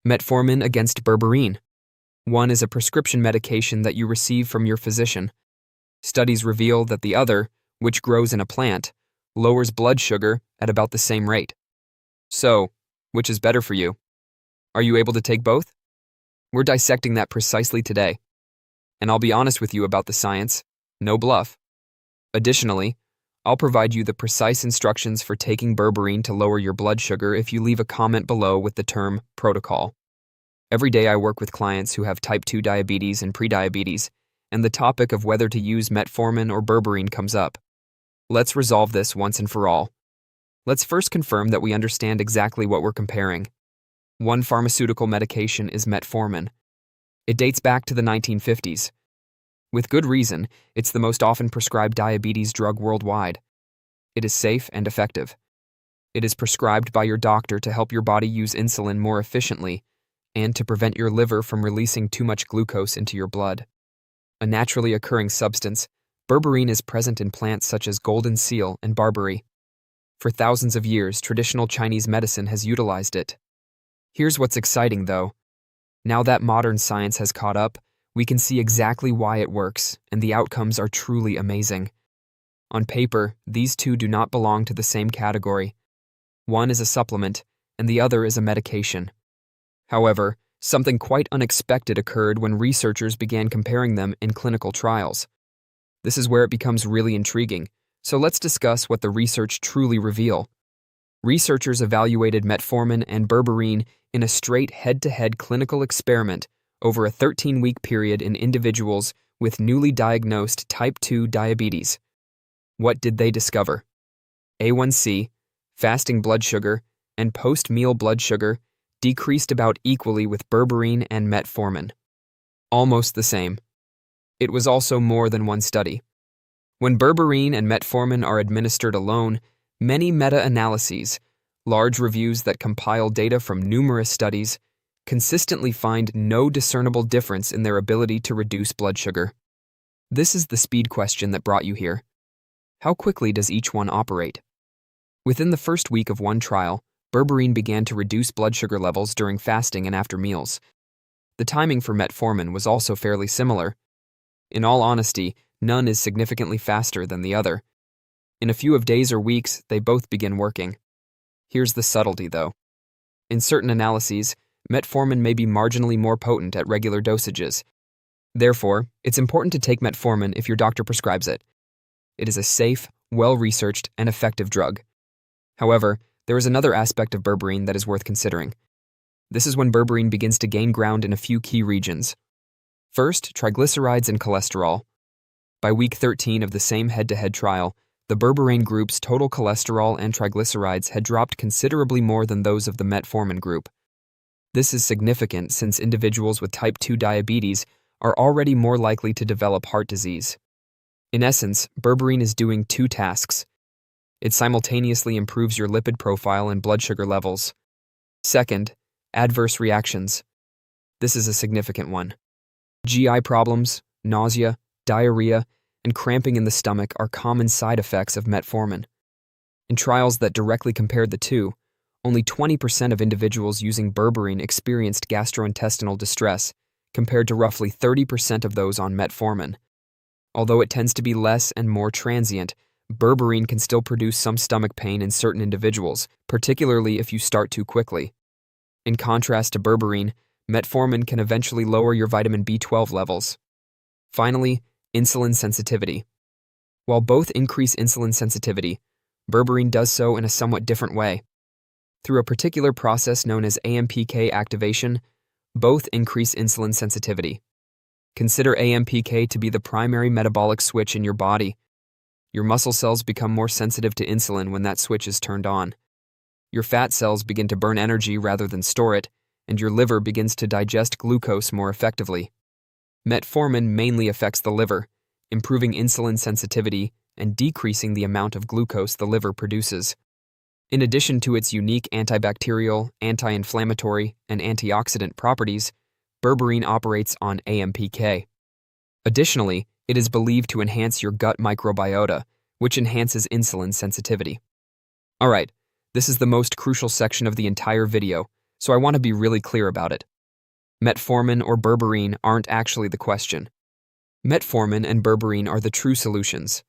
Metformin against berberine. One is a prescription medication that you receive from your physician. Studies reveal that the other, which grows in a plant, lowers blood sugar at about the same rate. So, which is better for you? Are you able to take both? We're dissecting that precisely today. And I'll be honest with you about the science, no bluff. Additionally, I'll provide you the precise instructions for taking berberine to lower your blood sugar if you leave a comment below with the term protocol. Every day I work with clients who have type 2 diabetes and prediabetes, and the topic of whether to use metformin or berberine comes up. Let's resolve this once and for all. Let's first confirm that we understand exactly what we're comparing. One pharmaceutical medication is metformin. It dates back to the 1950s. With good reason, it's the most often prescribed diabetes drug worldwide. It is safe and effective. It is prescribed by your doctor to help your body use insulin more efficiently and to prevent your liver from releasing too much glucose into your blood. A naturally occurring substance, berberine is present in plants such as golden seal and barberry. For thousands of years, traditional Chinese medicine has utilized it. Here's what's exciting, though. Now that modern science has caught up, we can see exactly why it works, and the outcomes are truly amazing. On paper, these two do not belong to the same category. One is a supplement, and the other is a medication. However, something quite unexpected occurred when researchers began comparing them in clinical trials. This is where it becomes really intriguing, so let's discuss what the research truly reveals. Researchers evaluated metformin and berberine in a straight head-to-head clinical experiment over a 13-week period in individuals with newly diagnosed type 2 diabetes. What did they discover? A1C, fasting blood sugar, and post-meal blood sugar decreased about equally with berberine and metformin. Almost the same. It was also more than one study. When berberine and metformin are administered alone, many meta-analyses, large reviews that compile data from numerous studies, consistently find no discernible difference in their ability to reduce blood sugar. This is the speed question that brought you here. How quickly does each one operate? Within the first week of one trial, berberine began to reduce blood sugar levels during fasting and after meals. The timing for metformin was also fairly similar. In all honesty, none is significantly faster than the other. In a few of days or weeks, they both begin working. Here's the subtlety, though. In certain analyses, metformin may be marginally more potent at regular dosages. Therefore, it's important to take metformin if your doctor prescribes it. It is a safe, well-researched, and effective drug. However, there is another aspect of berberine that is worth considering. This is when berberine begins to gain ground in a few key regions. First, triglycerides and cholesterol. By week 13 of the same head-to-head trial, the berberine group's total cholesterol and triglycerides had dropped considerably more than those of the metformin group. This is significant since individuals with type 2 diabetes are already more likely to develop heart disease. In essence, berberine is doing two tasks. It simultaneously improves your lipid profile and blood sugar levels. Second, adverse reactions. This is a significant one. GI problems, nausea, diarrhea, and cramping in the stomach are common side effects of metformin. In trials that directly compared the two, only 20% of individuals using berberine experienced gastrointestinal distress, compared to roughly 30% of those on metformin. Although it tends to be less and more transient, berberine can still produce some stomach pain in certain individuals, particularly if you start too quickly. In contrast to berberine, metformin can eventually lower your vitamin B12 levels. Finally, insulin sensitivity. While both increase insulin sensitivity, berberine does so in a somewhat different way. Through a particular process known as AMPK activation, both increase insulin sensitivity. Consider AMPK to be the primary metabolic switch in your body. Your muscle cells become more sensitive to insulin when that switch is turned on. Your fat cells begin to burn energy rather than store it, and your liver begins to digest glucose more effectively. Metformin mainly affects the liver, improving insulin sensitivity and decreasing the amount of glucose the liver produces. In addition to its unique antibacterial, anti-inflammatory, and antioxidant properties, berberine operates on AMPK. Additionally, it is believed to enhance your gut microbiota, which enhances insulin sensitivity. Alright, this is the most crucial section of the entire video, so I want to be really clear about it. Metformin or berberine aren't actually the question. Metformin and berberine are the true solutions.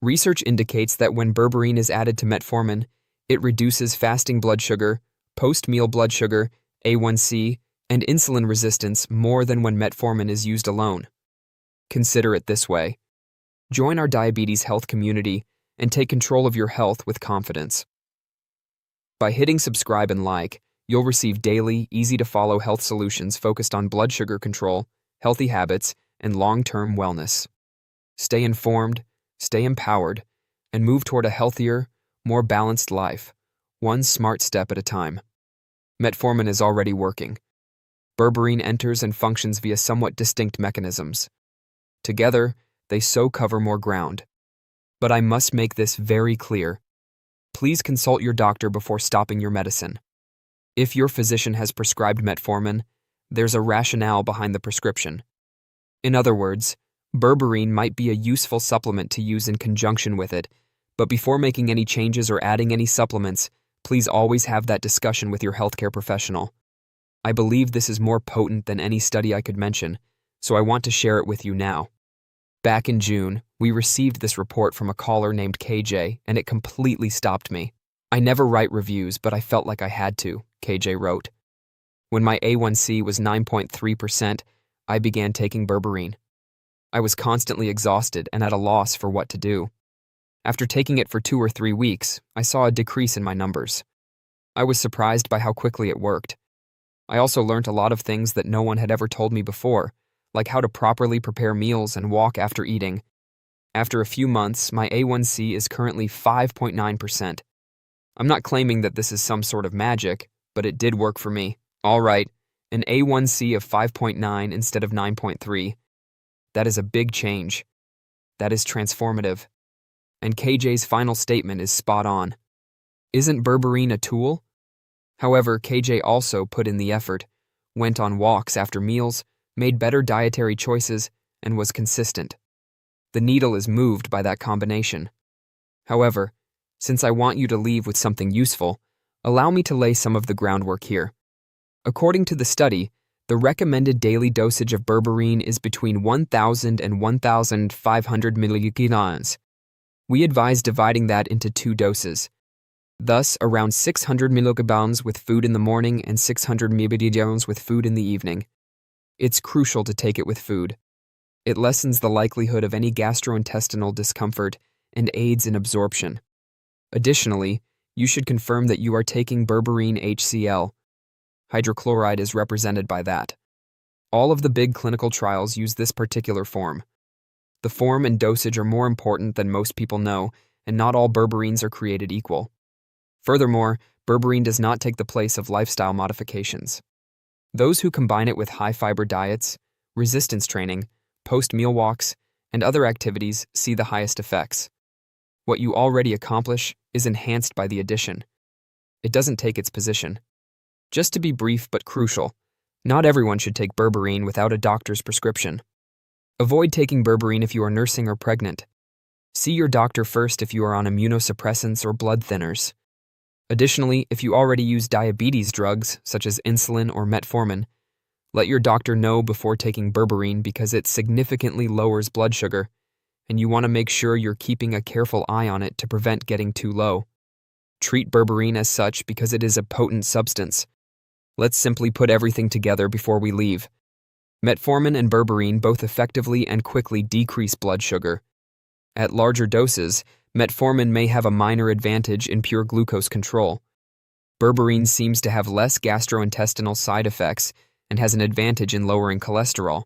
Research indicates that when berberine is added to metformin, it reduces fasting blood sugar, post-meal blood sugar, A1C, and insulin resistance more than when metformin is used alone. Consider it this way. Join our diabetes health community and take control of your health with confidence. By hitting subscribe and like, you'll receive daily, easy-to-follow health solutions focused on blood sugar control, healthy habits, and long-term wellness. Stay informed, stay empowered, and move toward a healthier, more balanced life, one smart step at a time. Metformin is already working. Berberine enters and functions via somewhat distinct mechanisms. Together, they so cover more ground. But I must make this very clear. Please consult your doctor before stopping your medicine. If your physician has prescribed metformin, there's a rationale behind the prescription. In other words, berberine might be a useful supplement to use in conjunction with it, but before making any changes or adding any supplements, please always have that discussion with your healthcare professional. I believe this is more potent than any study I could mention, so I want to share it with you now. Back in June, we received this report from a caller named KJ, and it completely stopped me. I never write reviews, but I felt like I had to, KJ wrote. When my A1C was 9.3%, I began taking berberine. I was constantly exhausted and at a loss for what to do. After taking it for 2 or 3 weeks, I saw a decrease in my numbers. I was surprised by how quickly it worked. I also learned a lot of things that no one had ever told me before, like how to properly prepare meals and walk after eating. After a few months, my A1C is currently 5.9%. I'm not claiming that this is some sort of magic, but it did work for me. All right, an A1C of 5.9 instead of 9.3. That is a big change. That is transformative. And KJ's final statement is spot on. Isn't berberine a tool? However, KJ also put in the effort, went on walks after meals, made better dietary choices, and was consistent. The needle is moved by that combination. However, since I want you to leave with something useful, allow me to lay some of the groundwork here. According to the study, the recommended daily dosage of berberine is between 1,000 and 1,500 mg. We advise dividing that into 2 doses. Thus, around 600 mg with food in the morning and 600 mg with food in the evening. It's crucial to take it with food. It lessens the likelihood of any gastrointestinal discomfort and aids in absorption. Additionally, you should confirm that you are taking berberine HCl. Hydrochloride is represented by that. All of the big clinical trials use this particular form. The form and dosage are more important than most people know, and not all berberines are created equal. Furthermore, berberine does not take the place of lifestyle modifications. Those who combine it with high-fiber diets, resistance training, post-meal walks, and other activities see the highest effects. What you already accomplish is enhanced by the addition. It doesn't take its position. Just to be brief but crucial, not everyone should take berberine without a doctor's prescription. Avoid taking berberine if you are nursing or pregnant. See your doctor first if you are on immunosuppressants or blood thinners. Additionally, if you already use diabetes drugs, such as insulin or metformin, let your doctor know before taking berberine because it significantly lowers blood sugar, and you want to make sure you're keeping a careful eye on it to prevent getting too low. Treat berberine as such because it is a potent substance. Let's simply put everything together before we leave. Metformin and berberine both effectively and quickly decrease blood sugar. At larger doses, metformin may have a minor advantage in pure glucose control. Berberine seems to have less gastrointestinal side effects and has an advantage in lowering cholesterol.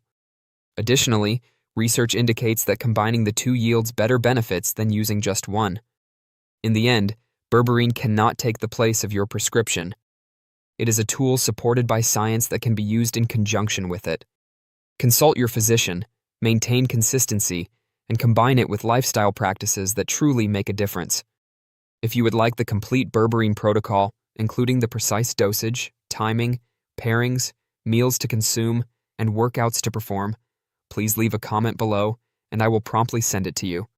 Additionally, research indicates that combining the 2 yields better benefits than using just one. In the end, berberine cannot take the place of your prescription. It is a tool supported by science that can be used in conjunction with it. Consult your physician, maintain consistency, and combine it with lifestyle practices that truly make a difference. If you would like the complete berberine protocol, including the precise dosage, timing, pairings, meals to consume, and workouts to perform, please leave a comment below, and I will promptly send it to you.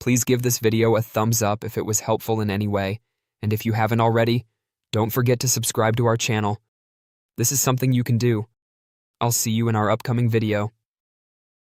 Please give this video a thumbs up if it was helpful in any way, and if you haven't already, don't forget to subscribe to our channel This is something you can do. I'll see you in our upcoming video.